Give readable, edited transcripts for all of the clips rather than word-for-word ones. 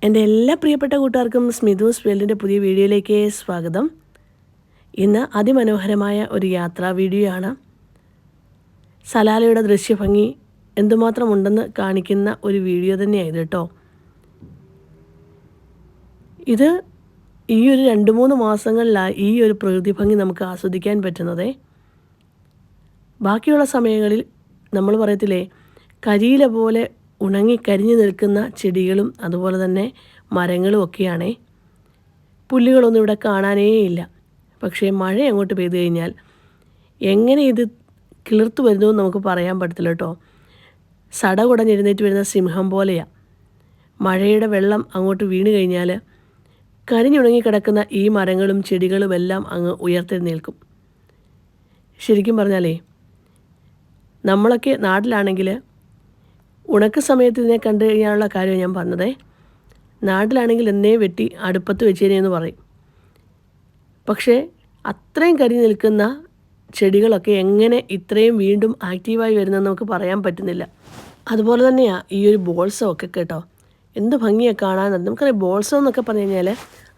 എൻ്റെ എല്ലാ പ്രിയപ്പെട്ട കൂട്ടുകാർക്കും സ്മിതൂസ് വേൾഡിൻ്റെ പുതിയ വീഡിയോയിലേക്ക് സ്വാഗതം. ഇന്ന് അതിമനോഹരമായ ഒരു യാത്രാ വീഡിയോ ആണ്. സലാലയുടെ ദൃശ്യഭംഗി എന്തുമാത്രം ഉണ്ടെന്ന് കാണിക്കുന്ന ഒരു വീഡിയോ തന്നെയായത് കേട്ടോ. ഇത് ഈ ഒരു 2-3 മാസങ്ങളിലായി ഈ ഒരു പ്രകൃതി ഭംഗി നമുക്ക് ആസ്വദിക്കാൻ പറ്റുന്നതേ. ബാക്കിയുള്ള സമയങ്ങളിൽ നമ്മൾ പറയത്തില്ലേ, കരിയില പോലെ ഉണങ്ങിക്കരിഞ്ഞു നിൽക്കുന്ന ചെടികളും അതുപോലെ തന്നെ മരങ്ങളും ഒക്കെയാണേ. പുല്ലുകളൊന്നും ഇവിടെ കാണാനേയില്ല. പക്ഷേ മഴ അങ്ങോട്ട് പെയ്തു കഴിഞ്ഞാൽ എങ്ങനെ ഇത് കിളിർത്ത് വരുന്നുവെന്ന് നമുക്ക് പറയാൻ പറ്റത്തില്ല കേട്ടോ. സടകുടഞ്ഞെഴുന്നേറ്റ് വരുന്ന സിംഹം പോലെയാണ്. മഴയുടെ വെള്ളം അങ്ങോട്ട് വീണ് കഴിഞ്ഞാൽ കരിഞ്ഞുണങ്ങിക്കിടക്കുന്ന ഈ മരങ്ങളും ചെടികളും എല്ലാം അങ്ങ് ഉയർത്തെഴുന്നേൽക്കും. ശരിക്കും പറഞ്ഞാലേ, നമ്മളൊക്കെ നാട്ടിലാണെങ്കിൽ ഉണക്ക സമയത്ത് ഇതിനെ കണ്ടു കഴിഞ്ഞാലുള്ള കാര്യം ഞാൻ പറഞ്ഞതേ. നാട്ടിലാണെങ്കിൽ എന്നേ വെട്ടി അടുപ്പത്ത് വെച്ചേനെന്ന് പറയും. പക്ഷേ അത്രയും കരിഞ്ഞു നിൽക്കുന്ന ചെടികളൊക്കെ എങ്ങനെ ഇത്രയും വീണ്ടും ആക്റ്റീവായി വരുന്നതെന്ന് നമുക്ക് പറയാൻ പറ്റുന്നില്ല. അതുപോലെ തന്നെയാണ് ഈ ഒരു ബോൾസം ഒക്കെ കേട്ടോ. എന്ത് ഭംഗിയാണ് കാണാൻ. നമുക്കറിയാം ബോൾസം എന്നൊക്കെ പറഞ്ഞു കഴിഞ്ഞാൽ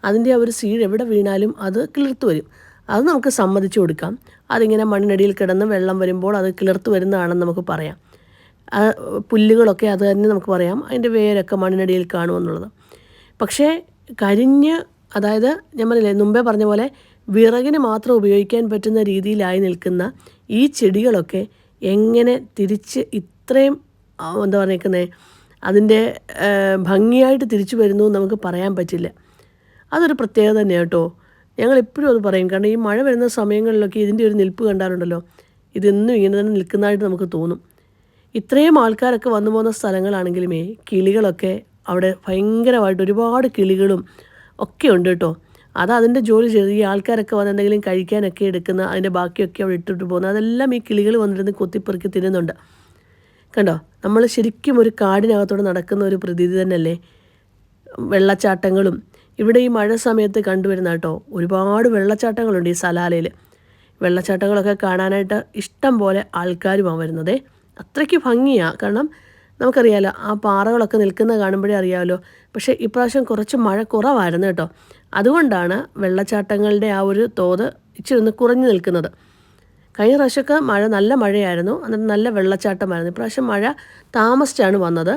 അതിൻ്റെ ആ ഒരു സീഡ് എവിടെ വീണാലും അത് കിളിർത്ത് വരും. അത് നമുക്ക് സമ്മതിച്ചു കൊടുക്കാം. അതിങ്ങനെ മണ്ണിനടിയിൽ കിടന്ന് വെള്ളം വരുമ്പോൾ അത് കിളിർത്ത് വരുന്നതാണെന്ന് നമുക്ക് പറയാം. പുല്ലുകളൊക്കെ അത് തന്നെ നമുക്ക് പറയാം, അതിൻ്റെ വേരൊക്കെ മണ്ണിനടിയിൽ കാണുമെന്നുള്ളത്. പക്ഷേ കരിഞ്ഞ്, അതായത് ഞാൻ പറഞ്ഞില്ലേ മുമ്പേ പറഞ്ഞ പോലെ വിറകിന് മാത്രം ഉപയോഗിക്കാൻ പറ്റുന്ന രീതിയിലായി നിൽക്കുന്ന ഈ ചെടികളൊക്കെ എങ്ങനെ തിരിച്ച് ഇത്രയും എന്താ പറഞ്ഞേക്കുന്നത്, അതിൻ്റെ ഭംഗിയായിട്ട് തിരിച്ചു വരുന്നു നമുക്ക് പറയാൻ പറ്റില്ല. അതൊരു പ്രത്യേകത തന്നെയാണ് കേട്ടോ. ഞങ്ങളെപ്പോഴും അത് പറയും. കാരണം ഈ മഴ വരുന്ന സമയങ്ങളിലൊക്കെ ഇതിൻ്റെ ഒരു നിൽപ്പ് കണ്ടാലുണ്ടല്ലോ, ഇതെന്നും ഇങ്ങനെ തന്നെ നിൽക്കുന്നതായിട്ട് നമുക്ക് തോന്നും. ഇത്രയും ആൾക്കാരൊക്കെ വന്നു പോകുന്ന സ്ഥലങ്ങളാണെങ്കിലുമേ കിളികളൊക്കെ അവിടെ ഭയങ്കരമായിട്ട് ഒരുപാട് കിളികളും ഒക്കെ ഉണ്ട് കേട്ടോ. അതിൻ്റെ ജോലി ചെയ്ത് ഈ ആൾക്കാരൊക്കെ വന്ന് എന്തെങ്കിലും കഴിക്കാനൊക്കെ എടുക്കുന്ന അതിൻ്റെ ബാക്കിയൊക്കെ അവിടെ ഇട്ടിട്ട് പോകുന്നത്, അതെല്ലാം ഈ കിളികൾ വന്നിരുന്ന് കൊത്തിപ്പെറുക്കി തിന്നുന്നുണ്ട്. കണ്ടോ, നമ്മൾ ശരിക്കും ഒരു കാടിനകത്തോടെ നടക്കുന്ന ഒരു പ്രതീതി തന്നെയല്ലേ. വെള്ളച്ചാട്ടങ്ങളും ഇവിടെ ഈ മഴ സമയത്ത് കണ്ടുവരുന്ന കേട്ടോ. ഒരുപാട് വെള്ളച്ചാട്ടങ്ങളുണ്ട് ഈ സലാലയിൽ. വെള്ളച്ചാട്ടങ്ങളൊക്കെ കാണാനായിട്ട് ഇഷ്ടം പോലെ ആൾക്കാരുമാണ് വരുന്നതേ. അത്രയ്ക്ക് ഭംഗിയാണ്. കാരണം നമുക്കറിയാമല്ലോ, ആ പാറകളൊക്കെ നിൽക്കുന്നത് കാണുമ്പോഴേ അറിയാമല്ലോ. പക്ഷേ ഇപ്രാവശ്യം കുറച്ച് മഴ കുറവായിരുന്നു കേട്ടോ. അതുകൊണ്ടാണ് വെള്ളച്ചാട്ടങ്ങളുടെ ആ ഒരു തോത് ഇച്ചിരി ഒന്ന് കുറഞ്ഞു നിൽക്കുന്നത്. കഴിഞ്ഞ പ്രാവശ്യമൊക്കെ നല്ല മഴയായിരുന്നു, എന്നിട്ട് നല്ല വെള്ളച്ചാട്ടമായിരുന്നു. ഇപ്രാവശ്യം മഴ താമസിച്ചാണ് വന്നത്.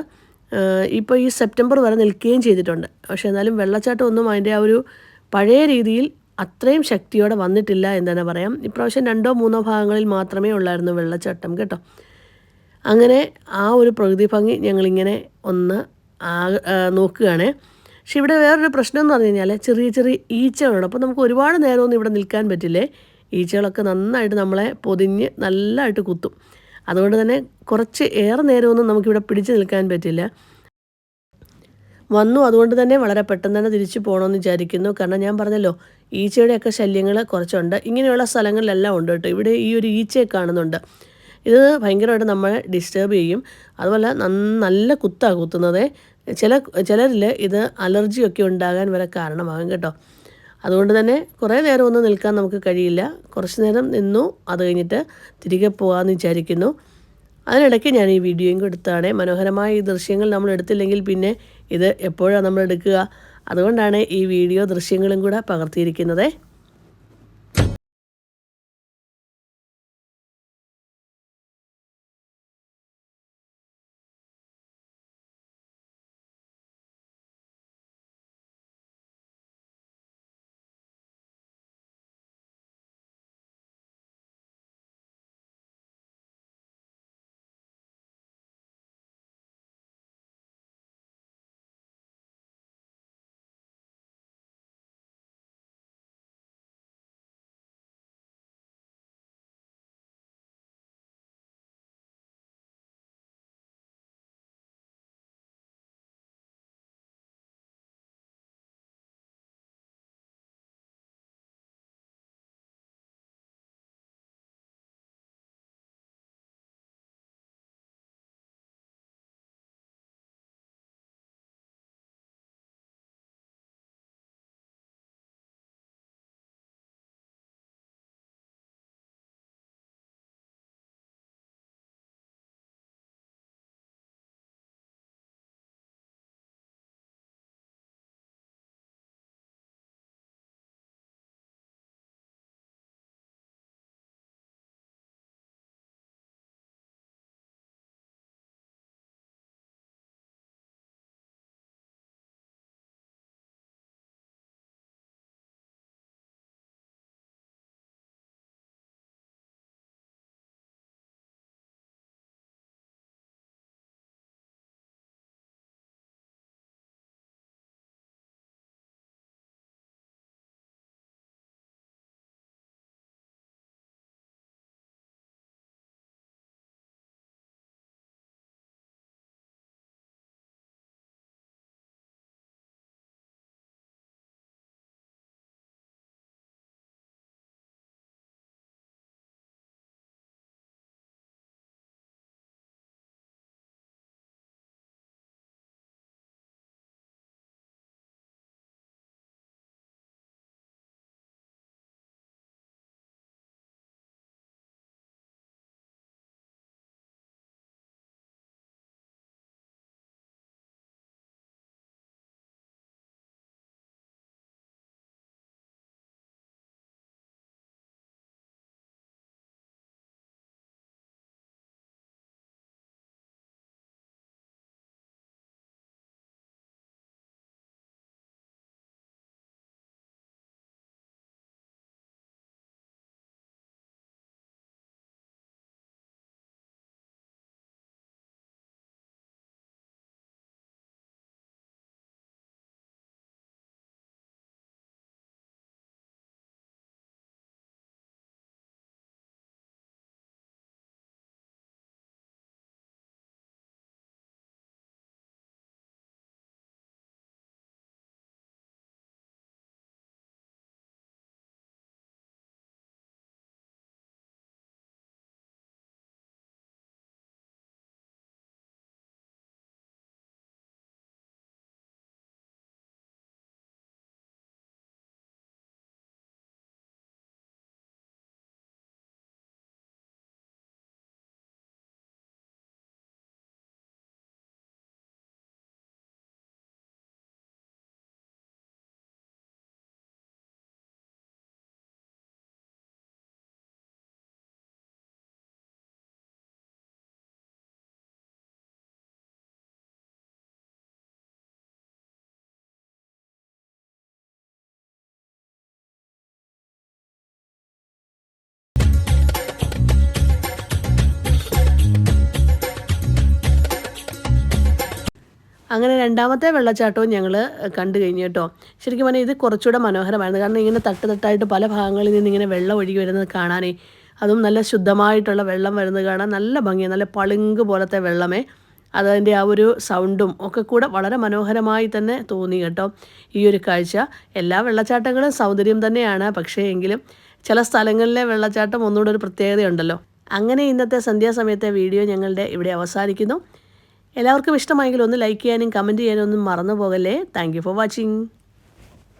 ഇപ്പോൾ ഈ സെപ്റ്റംബർ വരെ നിൽക്കുകയും ചെയ്തിട്ടുണ്ട്. പക്ഷേ എന്നാലും വെള്ളച്ചാട്ടം ഒന്നും അതിൻ്റെ ആ ഒരു പഴയ രീതിയിൽ അത്രയും ശക്തിയോടെ വന്നിട്ടില്ല എന്ന് തന്നെ പറയാം. ഇപ്രാവശ്യം 2-3 ഭാഗങ്ങളിൽ മാത്രമേ ഉള്ളായിരുന്നു വെള്ളച്ചാട്ടം കേട്ടോ. അങ്ങനെ ആ ഒരു പ്രകൃതി ഭംഗി ഞങ്ങളിങ്ങനെ ഒന്ന് നോക്കുകയാണ്. പക്ഷെ ഇവിടെ വേറൊരു പ്രശ്നം എന്ന് പറഞ്ഞു കഴിഞ്ഞാൽ ചെറിയ ചെറിയ ഈച്ചകളുണ്ട്. അപ്പോൾ നമുക്ക് ഒരുപാട് നേരമൊന്നും ഇവിടെ നിൽക്കാൻ പറ്റില്ലേ. ഈച്ചകളൊക്കെ നന്നായിട്ട് നമ്മളെ പൊതിഞ്ഞ് നല്ലതായിട്ട് കുത്തും. അതുകൊണ്ട് തന്നെ കുറച്ച് ഏറെ നേരമൊന്നും നമുക്കിവിടെ പിടിച്ചു നിൽക്കാൻ പറ്റില്ല. അതുകൊണ്ട് തന്നെ വളരെ പെട്ടെന്ന് തന്നെ തിരിച്ചു പോകണമെന്ന് വിചാരിക്കുന്നു. കാരണം ഞാൻ പറഞ്ഞല്ലോ, ഈച്ചയുടെയൊക്കെ ശല്യങ്ങൾ കുറച്ചുണ്ട്. ഇങ്ങനെയുള്ള സ്ഥലങ്ങളിലെല്ലാം ഉണ്ട് കേട്ടോ. ഇവിടെ ഈ ഒരു ഈച്ചയെ കാണുന്നുണ്ട്. ഇത് ഭയങ്കരമായിട്ട് നമ്മളെ ഡിസ്റ്റർബ് ചെയ്യും. അതുപോലെ നല്ല കുത്തുന്നത്. ചിലരിൽ ഇത് അലർജിയൊക്കെ ഉണ്ടാകാൻ വരെ കാരണമാകും കേട്ടോ. അതുകൊണ്ട് തന്നെ കുറേ നേരമൊന്നും നിൽക്കാൻ നമുക്ക് കഴിയില്ല. കുറച്ച് നേരം നിന്നു, അത് കഴിഞ്ഞിട്ട് തിരികെ പോകാമെന്ന് വിചാരിക്കുന്നു. അതിനിടയ്ക്ക് ഞാൻ ഈ വീഡിയോയും കൂടെ എടുത്താണ്. മനോഹരമായ ഈ ദൃശ്യങ്ങൾ നമ്മൾ എടുത്തില്ലെങ്കിൽ പിന്നെ ഇത് എപ്പോഴാണ് നമ്മൾ എടുക്കുക. അതുകൊണ്ടാണ് ഈ വീഡിയോ ദൃശ്യങ്ങളും കൂടെ പകർത്തിയിരിക്കുന്നത്. അങ്ങനെ രണ്ടാമത്തെ വെള്ളച്ചാട്ടവും ഞങ്ങൾ കണ്ടു കഴിഞ്ഞു കേട്ടോ. ശരിക്കും പറഞ്ഞാൽ ഇത് കുറച്ചുകൂടെ മനോഹരമായിരുന്നു. കാരണം ഇങ്ങനെ തട്ടായിട്ട് പല ഭാഗങ്ങളിൽ നിന്ന് ഇങ്ങനെ വെള്ളം ഒഴുകി വരുന്നത് കാണാനേ, അതും നല്ല ശുദ്ധമായിട്ടുള്ള വെള്ളം വരുന്നത് കാണാൻ നല്ല ഭംഗിയാണ്. നല്ല പളുങ്ക് പോലത്തെ വെള്ളമേ, അതിൻ്റെ ആ ഒരു സൗണ്ടും ഒക്കെ കൂടെ വളരെ മനോഹരമായി തന്നെ തോന്നി കേട്ടോ ഈ ഒരു കാഴ്ച. എല്ലാ വെള്ളച്ചാട്ടങ്ങളും സൗന്ദര്യം തന്നെയാണ്, പക്ഷേ എങ്കിലും ചില സ്ഥലങ്ങളിലെ വെള്ളച്ചാട്ടം ഒന്നുകൂടെ ഒരു പ്രത്യേകതയുണ്ടല്ലോ. അങ്ങനെ ഇന്നത്തെ സന്ധ്യാസമയത്തെ വീഡിയോ ഞങ്ങളുടെ ഇവിടെ അവസാനിക്കുന്നു. എല്ലാവർക്കും ഇഷ്ടമായെങ്കിൽ ഒന്ന് ലൈക്ക് ചെയ്യാനും കമൻറ്റ് ചെയ്യാനും ഒന്നും മറന്നു പോകല്ലേ. Thank you for watching.